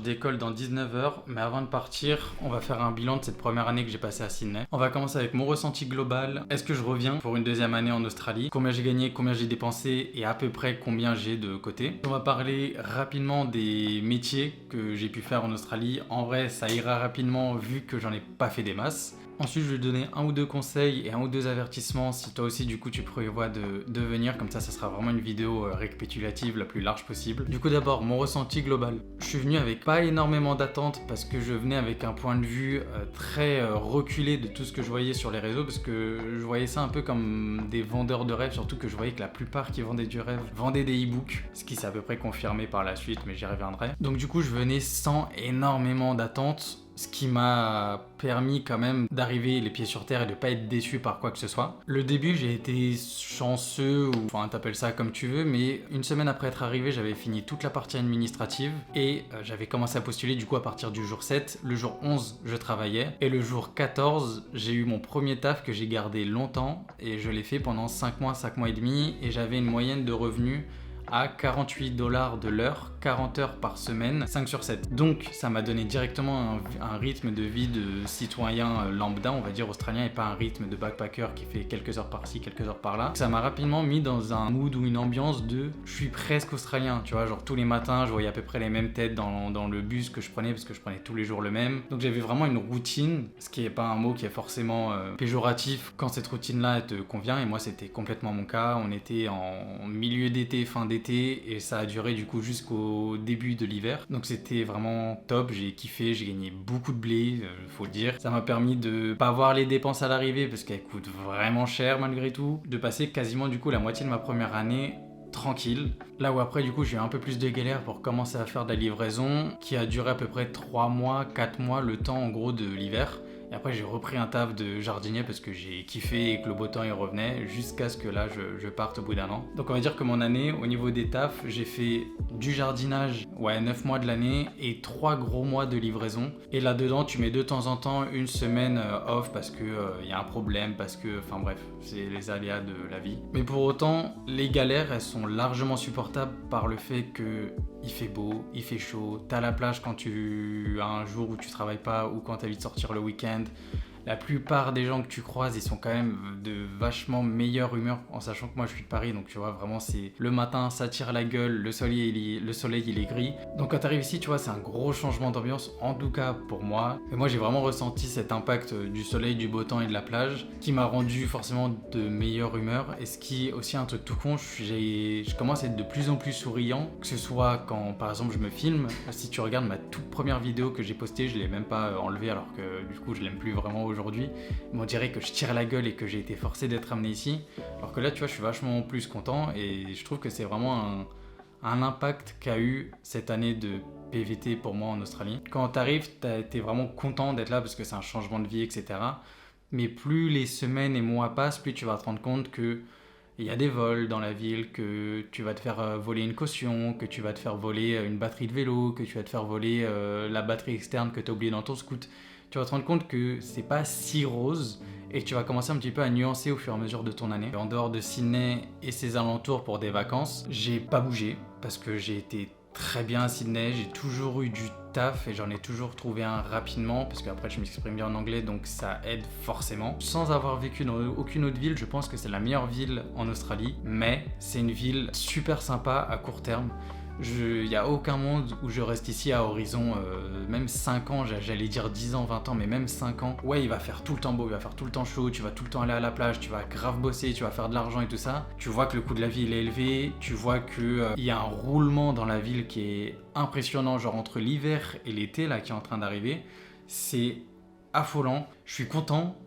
décolle dans 19 heures, mais avant de partir, on va faire un bilan de cette première année que j'ai passée à Sydney. On va commencer avec mon ressenti global. Est-ce que je reviens pour une deuxième année en Australie? Combien j'ai gagné, combien j'ai dépensé et à peu près combien j'ai de côté. On va parler rapidement des métiers que j'ai pu faire en Australie. En vrai, ça ira rapidement vu que j'en ai pas fait des masses. Ensuite, je vais te donner un ou deux conseils et un ou deux avertissements si toi aussi du coup tu prévois de venir, comme ça sera vraiment une vidéo récapitulative la plus large possible. Du coup d'abord, mon ressenti global. Je suis venu avec pas énormément d'attentes parce que je venais avec un point de vue très reculé de tout ce que je voyais sur les réseaux, parce que je voyais ça un peu comme des vendeurs de rêves, surtout que je voyais que la plupart qui vendaient du rêve vendaient des e-books, ce qui s'est à peu près confirmé par la suite, mais j'y reviendrai. Donc du coup je venais sans énormément d'attentes, ce qui m'a permis quand même d'arriver les pieds sur terre et de pas être déçu par quoi que ce soit. Le début, j'ai été chanceux, ou enfin t'appelles ça comme tu veux, mais une semaine après être arrivé, j'avais fini toute la partie administrative et j'avais commencé à postuler du coup à partir du jour 7. Le jour 11, je travaillais et le jour 14, j'ai eu mon premier taf que j'ai gardé longtemps et je l'ai fait pendant 5 mois et demi et j'avais une moyenne de revenus à 48 $ de l'heure, 40 heures par semaine, 5 sur 7. Donc ça m'a donné directement un rythme de vie de citoyen lambda, on va dire australien, et pas un rythme de backpacker qui fait quelques heures par-ci, quelques heures par-là. Ça m'a rapidement mis dans un mood ou une ambiance de je suis presque australien, tu vois, genre tous les matins je voyais à peu près les mêmes têtes dans le bus que je prenais, parce que je prenais tous les jours le même. Donc j'avais vraiment une routine, ce qui est pas un mot qui est forcément péjoratif quand cette routine-là te convient, et moi c'était complètement mon cas. On était en milieu d'été, fin d'été, et ça a duré du coup jusqu'au début de l'hiver, donc c'était vraiment top. J'ai kiffé, j'ai gagné beaucoup de blé, faut le dire. Ça m'a permis de pas voir les dépenses à l'arrivée parce qu'elles coûtent vraiment cher malgré tout, de passer quasiment du coup la moitié de ma première année tranquille. Là où après du coup j'ai eu un peu plus de galère pour commencer à faire de la livraison, qui a duré à peu près 3 mois, 4 mois, le temps en gros de l'hiver. Et après j'ai repris un taf de jardinier parce que j'ai kiffé et que le beau temps y revenait, jusqu'à ce que là je parte au bout d'un an. Donc on va dire que mon année, au niveau des tafs, j'ai fait du jardinage, 9 mois de l'année, et 3 gros mois de livraison. Et là-dedans tu mets de temps en temps une semaine off parce que y a un problème, parce que, enfin bref, c'est les aléas de la vie. Mais pour autant, les galères, elles sont largement supportables par le fait que il fait beau, il fait chaud, t'as la plage quand tu as un jour où tu travailles pas ou quand t'as envie de sortir le week-end. La plupart des gens que tu croises, ils sont quand même de vachement meilleure humeur, en sachant que moi je suis de Paris, donc tu vois, vraiment c'est le matin, ça tire la gueule, le soleil il est gris. Donc quand t'arrives ici, tu vois, c'est un gros changement d'ambiance, en tout cas pour moi. Et moi j'ai vraiment ressenti cet impact du soleil, du beau temps et de la plage, qui m'a rendu forcément de meilleure humeur. Et ce qui est aussi un truc tout con, je commence à être de plus en plus souriant, que ce soit quand par exemple je me filme. Si tu regardes ma toute première vidéo que j'ai postée, je l'ai même pas enlevée alors que du coup je l'aime plus vraiment aujourd'hui, mais on dirait que je tire la gueule et que j'ai été forcé d'être amené ici, alors que là tu vois je suis vachement plus content, et je trouve que c'est vraiment un impact qu'a eu cette année de PVT pour moi en Australie. Quand t'arrives, t'es vraiment content d'être là parce que c'est un changement de vie, etc. Mais plus les semaines et mois passent, plus tu vas te rendre compte que il y a des vols dans la ville, que tu vas te faire voler une caution, que tu vas te faire voler une batterie de vélo, que tu vas te faire voler la batterie externe que tu as oubliée dans ton scoot. Tu vas te rendre compte que c'est pas si rose, et tu vas commencer un petit peu à nuancer au fur et à mesure de ton année. En dehors de Sydney et ses alentours pour des vacances, j'ai pas bougé parce que j'ai été très bien à Sydney, j'ai toujours eu du taf et j'en ai toujours trouvé un rapidement, parce qu'après je m'exprime bien en anglais, donc ça aide forcément. Sans avoir vécu dans aucune autre ville, je pense que c'est la meilleure ville en Australie, mais c'est une ville super sympa à court terme. Il n'y a aucun monde où je reste ici à horizon même 5 ans, j'allais dire 10 ans, 20 ans, mais même 5 ans. Ouais, il va faire tout le temps beau, il va faire tout le temps chaud, tu vas tout le temps aller à la plage, tu vas grave bosser, tu vas faire de l'argent et tout ça. Tu vois que le coût de la vie il est élevé, tu vois que il y a un roulement dans la ville qui est impressionnant, genre entre l'hiver et l'été là qui est en train d'arriver. C'est affolant, je suis content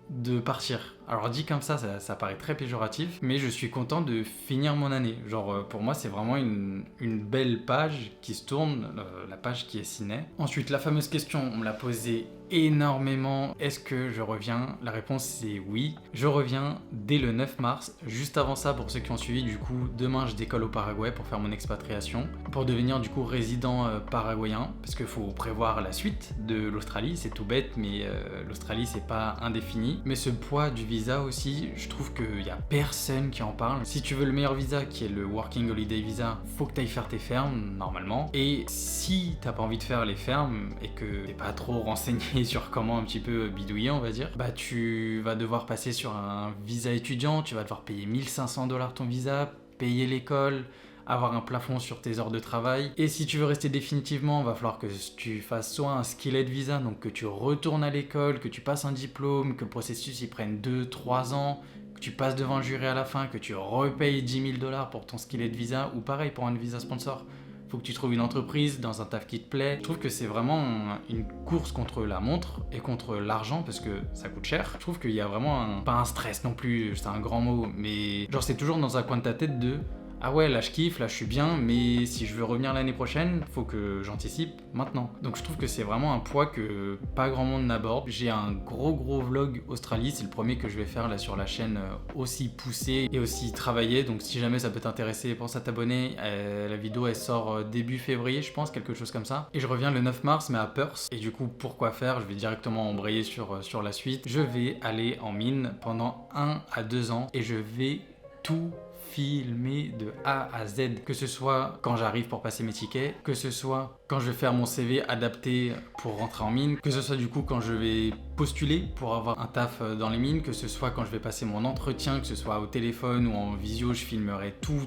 de partir. Alors dit comme ça paraît très péjoratif, mais je suis content de finir mon année. Genre pour moi c'est vraiment une belle page qui se tourne, la page qui est Sydney. Ensuite la fameuse question, on me l'a posée énormément, est-ce que je reviens? La réponse c'est oui, je reviens dès le 9 mars. Juste avant ça, pour ceux qui ont suivi, du coup demain je décolle au Paraguay pour faire mon expatriation, pour devenir du coup résident paraguayen, parce qu'il faut prévoir la suite de l'Australie. C'est tout bête, mais l'Australie c'est pas indéfini, mais ce poids du visa visa aussi, je trouve qu'il y a personne qui en parle. Si tu veux le meilleur visa, qui est le Working Holiday Visa, faut que tu ailles faire tes fermes, normalement. Et si t'as pas envie de faire les fermes et que t'es pas trop renseigné sur comment un petit peu bidouiller, on va dire, bah tu vas devoir passer sur un visa étudiant, tu vas devoir payer 1 500 $ ton visa, payer l'école, avoir un plafond sur tes heures de travail. Et si tu veux rester définitivement, il va falloir que tu fasses soit un skillet visa, donc que tu retournes à l'école, que tu passes un diplôme, que le processus il prenne 2-3 ans, que tu passes devant un jury à la fin, que tu repayes 10 000 $ pour ton skillet visa, ou pareil pour un visa sponsor. Faut que tu trouves une entreprise dans un taf qui te plaît. Je trouve que c'est vraiment une course contre la montre et contre l'argent parce que ça coûte cher. Je trouve qu'il y a vraiment pas un stress non plus, c'est un grand mot, mais genre c'est toujours dans un coin de ta tête de ah ouais, là je kiffe, là je suis bien, mais si je veux revenir l'année prochaine, faut que j'anticipe maintenant. Donc je trouve que c'est vraiment un poids que pas grand monde n'aborde. J'ai un gros vlog Australie, c'est le premier que je vais faire là sur la chaîne aussi poussé et aussi travaillé. Donc si jamais ça peut t'intéresser, pense à t'abonner. La vidéo elle sort début février, je pense, quelque chose comme ça. Et je reviens le 9 mars, mais à Perth. Et du coup, pourquoi faire? Je vais directement embrayer sur la suite. Je vais aller en mine pendant 1 à 2 ans et je vais tout filmer de A à Z, que ce soit quand j'arrive pour passer mes tickets, que ce soit quand je vais faire mon CV adapté pour rentrer en mine, que ce soit du coup quand je vais postuler pour avoir un taf dans les mines, que ce soit quand je vais passer mon entretien, que ce soit au téléphone ou en visio, je filmerai tout,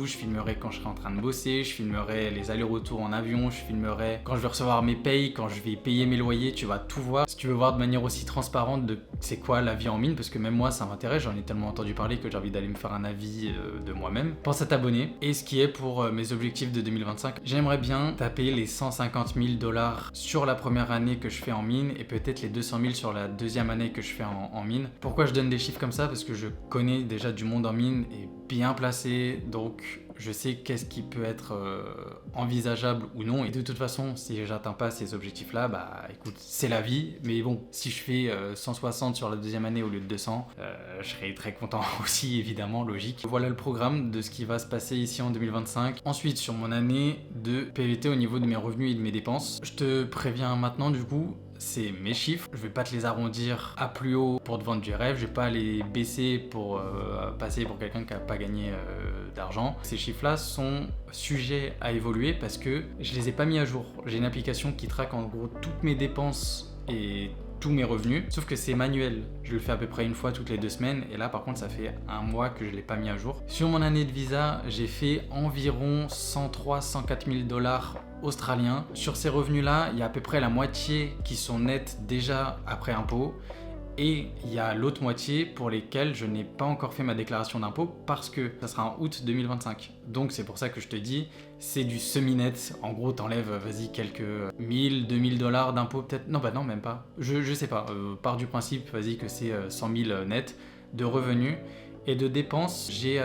je filmerai quand je serai en train de bosser, je filmerai les allers-retours en avion, je filmerai quand je vais recevoir mes payes, quand je vais payer mes loyers, tu vas tout voir. Si tu veux voir de manière aussi transparente de c'est quoi la vie en mine, parce que même moi ça m'intéresse, j'en ai tellement entendu parler que j'ai envie d'aller me faire un avis de moi-même, pense à t'abonner. Et ce qui est pour mes objectifs de 2025, j'aimerais bien taper les 150 000 $ sur la première année que je fais en mine et peut-être les 200 000 sur la deuxième année que je fais en mine. Pourquoi je donne des chiffres comme ça? Parce que je connais déjà du monde en mine et bien placé, donc je sais qu'est-ce qui peut être envisageable ou non. Et de toute façon, si j'atteins pas ces objectifs-là, bah écoute, c'est la vie. Mais bon, si je fais 160 sur la deuxième année au lieu de 200, je serai très content aussi, évidemment, logique. Voilà le programme de ce qui va se passer ici en 2025. Ensuite, sur mon année de PVT au niveau de mes revenus et de mes dépenses, je te préviens maintenant du coup, c'est mes chiffres, je vais pas te les arrondir à plus haut pour te vendre du rêve, je vais pas les baisser pour passer pour quelqu'un qui a pas gagné d'argent. Ces chiffres-là sont sujets à évoluer parce que je les ai pas mis à jour. J'ai une application qui traque en gros toutes mes dépenses et tous mes revenus, sauf que c'est manuel. Je le fais à peu près une fois toutes les 2 semaines et là par contre ça fait un mois que je l'ai pas mis à jour. Sur mon année de visa, j'ai fait environ 103-104 000 $ australiens. Sur ces revenus-là, il y a à peu près la moitié qui sont nets déjà après impôt. Et il y a l'autre moitié pour lesquels je n'ai pas encore fait ma déclaration d'impôt parce que ça sera en août 2025. Donc c'est pour ça que je te dis, c'est du semi-net. En gros, t'enlèves, vas-y, quelques 1000-2000 $ d'impôt peut-être. Non, bah non, même pas. Je sais pas. Part du principe, vas-y, que c'est 100 000 net de revenus. Et de dépenses, j'ai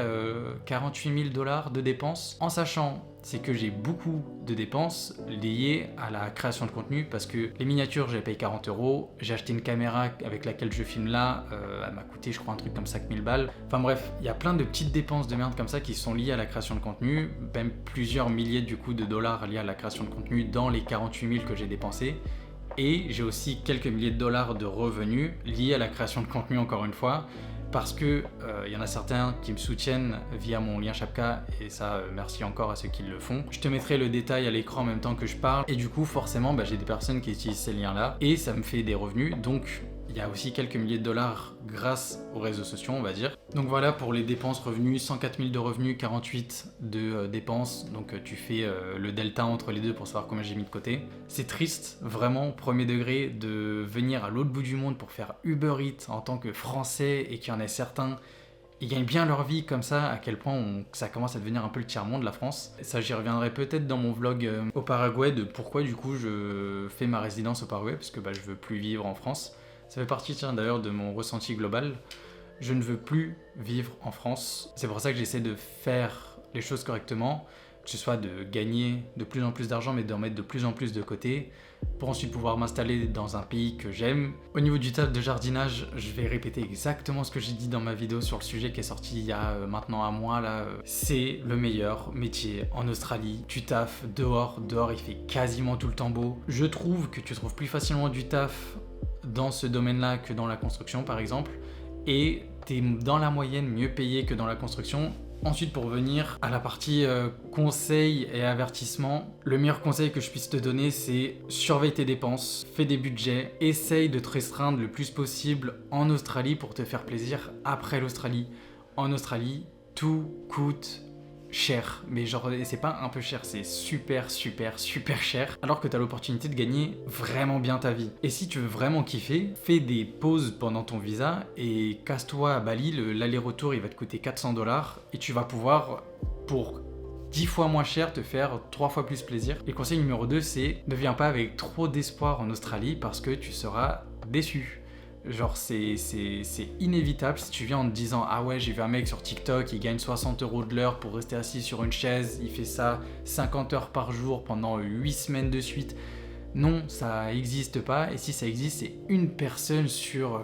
48 000 $ de dépenses, en sachant c'est que j'ai beaucoup de dépenses liées à la création de contenu parce que les miniatures, j'ai payé 40 €, j'ai acheté une caméra avec laquelle je filme là, elle m'a coûté je crois un truc comme 5 000 balles. Enfin bref, il y a plein de petites dépenses de merde comme ça qui sont liées à la création de contenu, même plusieurs milliers du coup de dollars liés à la création de contenu dans les 48 000 que j'ai dépensés. Et j'ai aussi quelques milliers de dollars de revenus liés à la création de contenu encore une fois. Parce que y en a certains qui me soutiennent via mon lien Shapka et ça merci encore à ceux qui le font. Je te mettrai le détail à l'écran en même temps que je parle et du coup forcément j'ai des personnes qui utilisent ces liens là et ça me fait des revenus, donc il y a aussi quelques milliers de dollars grâce aux réseaux sociaux on va dire. Donc voilà pour les dépenses revenus, 104 000 de revenus, 48 de dépenses, donc tu fais le delta entre les deux pour savoir combien j'ai mis de côté. C'est triste vraiment au premier degré de venir à l'autre bout du monde pour faire Uber Eats en tant que Français et qu'il y en ait certains ils gagnent bien leur vie comme ça, à quel point ça commence à devenir un peu le tiers-monde, la France. Et ça, j'y reviendrai peut-être dans mon vlog au Paraguay, de pourquoi du coup je fais ma résidence au Paraguay, parce que je veux plus vivre en France. Ça fait partie d'ailleurs de mon ressenti global. Je ne veux plus vivre en France. C'est pour ça que j'essaie de faire les choses correctement, que ce soit de gagner de plus en plus d'argent, mais d'en mettre de plus en plus de côté, pour ensuite pouvoir m'installer dans un pays que j'aime. Au niveau du taf de jardinage, je vais répéter exactement ce que j'ai dit dans ma vidéo sur le sujet qui est sorti il y a maintenant un mois là. C'est le meilleur métier en Australie. Tu taffes dehors il fait quasiment tout le temps beau. Je trouve que tu trouves plus facilement du taf dans ce domaine-là que dans la construction par exemple. et t'es dans la moyenne mieux payé que dans la construction. Ensuite, pour venir à la partie conseils et avertissements, le meilleur conseil que je puisse te donner, c'est surveille tes dépenses, fais des budgets, essaye de te restreindre le plus possible en Australie pour te faire plaisir après l'Australie. En Australie, tout coûte cher, mais genre c'est pas un peu cher, c'est super cher, alors que t'as l'opportunité de gagner vraiment bien ta vie. Et si tu veux vraiment kiffer, fais des pauses pendant ton visa et casse-toi à Bali, l'aller-retour il va te coûter 400$ et tu vas pouvoir pour 10 fois moins cher te faire 3 fois plus plaisir. Et conseil numéro 2, c'est ne viens pas avec trop d'espoir en Australie parce que tu seras déçu. Genre c'est inévitable si tu viens en te disant ah ouais j'ai vu un mec sur TikTok il gagne 60€ de l'heure pour rester assis sur une chaise, il fait ça 50 heures par jour pendant 8 semaines de suite. Non, ça existe pas, et si ça existe c'est une personne sur...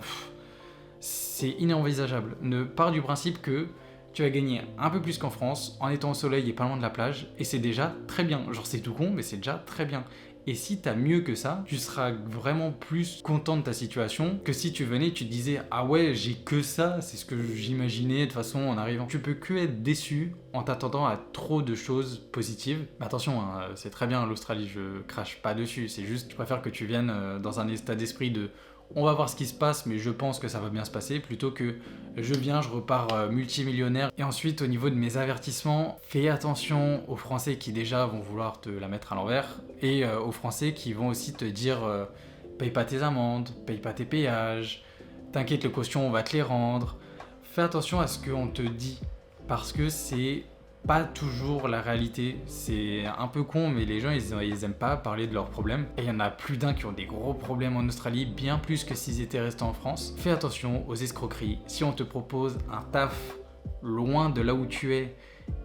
c'est inenvisageable. Ne pars du principe que tu vas gagner un peu plus qu'en France en étant au soleil et pas loin de la plage, et c'est déjà très bien. Genre c'est tout con mais c'est déjà très bien. Et si t'as mieux que ça, tu seras vraiment plus content de ta situation que si tu venais et tu te disais « Ah ouais, j'ai que ça, c'est ce que j'imaginais de toute façon en arrivant. » Tu peux que être déçu en t'attendant à trop de choses positives. Mais attention, hein, c'est très bien l'Australie, je crache pas dessus. C'est juste, je préfère que tu viennes dans un état d'esprit de on va voir ce qui se passe, mais je pense que ça va bien se passer, plutôt que je viens, je repars multimillionnaire. Et ensuite, au niveau de mes avertissements, fais attention aux Français qui déjà vont vouloir te la mettre à l'envers, et aux Français qui vont aussi te dire paye pas tes amendes, paye pas tes péages, t'inquiète, le caution, on va te les rendre. Fais attention à ce qu'on te dit, parce que c'est pas toujours la réalité. C'est un peu con, mais les gens ils aiment pas parler de leurs problèmes, et il y en a plus d'un qui ont des gros problèmes en Australie, bien plus que s'ils étaient restés en France. Fais attention aux escroqueries. Si on te propose un taf loin de là où tu es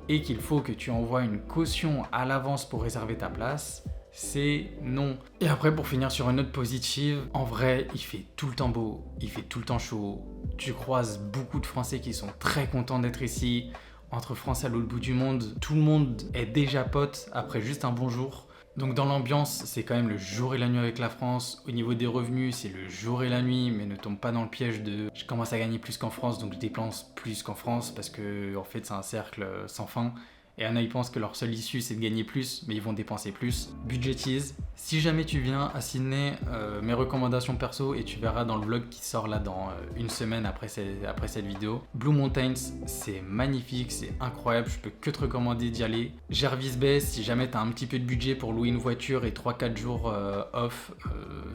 et qu'il faut que tu envoies une caution à l'avance pour réserver ta place, c'est non. Et après, pour finir sur une note positive, en vrai il fait tout le temps beau, il fait tout le temps chaud, tu croises beaucoup de Français qui sont très contents d'être ici. Entre Français à l'autre bout du monde, tout le monde est déjà pote après juste un bonjour. Donc dans l'ambiance, c'est quand même le jour et la nuit avec la France. Au niveau des revenus, c'est le jour et la nuit, mais ne tombe pas dans le piège de je commence à gagner plus qu'en France, donc je dépense plus qu'en France, parce que en fait c'est un cercle sans fin. Et il y pense que leur seule issue c'est de gagner plus, mais ils vont dépenser plus. Budgetise. Si jamais tu viens à Sydney, mes recommandations perso, et tu verras dans le vlog qui sort là dans une semaine après cette vidéo. Blue Mountains, c'est magnifique, c'est incroyable, je peux que te recommander d'y aller. Jervis Bay, si jamais tu as un petit peu de budget pour louer une voiture et 3-4 jours off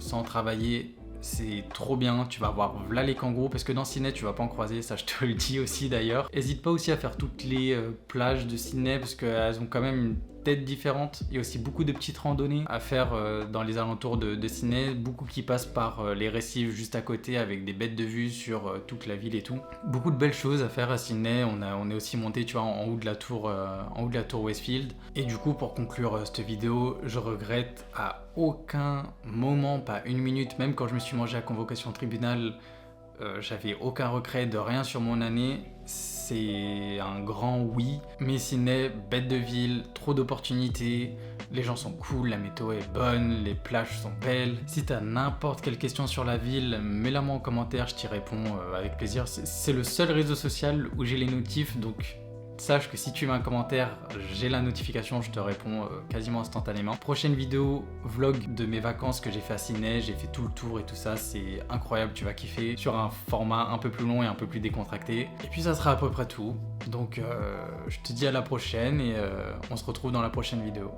sans travailler, c'est trop bien, tu vas voir là les kangourous, parce que dans Sydney tu vas pas en croiser, ça je te le dis aussi d'ailleurs. Hésite pas aussi à faire toutes les plages de Sydney, parce qu'elles ont quand même une tête différente. Il y a aussi beaucoup de petites randonnées à faire dans les alentours de Sydney, beaucoup qui passent par les récifs juste à côté avec des bêtes de vue sur toute la ville et tout. Beaucoup de belles choses à faire à Sydney. On est aussi monté, tu vois, en haut de la tour Westfield. Et du coup, pour conclure cette vidéo, je regrette à aucun moment, pas une minute, même quand je me suis mangé à convocation tribunal, j'avais aucun regret de rien sur mon année. C'est un grand oui. Mais Sydney, bête de ville, trop d'opportunités, les gens sont cool, la météo est bonne, les plages sont belles. Si t'as n'importe quelle question sur la ville, mets-la moi en commentaire, je t'y réponds avec plaisir. C'est le seul réseau social où j'ai les notifs, donc sache que si tu mets un commentaire, j'ai la notification, je te réponds quasiment instantanément. Prochaine vidéo, vlog de mes vacances que j'ai fait à Sydney, j'ai fait tout le tour et tout ça, c'est incroyable, tu vas kiffer, sur un format un peu plus long et un peu plus décontracté. Et puis ça sera à peu près tout, donc je te dis à la prochaine, et on se retrouve dans la prochaine vidéo.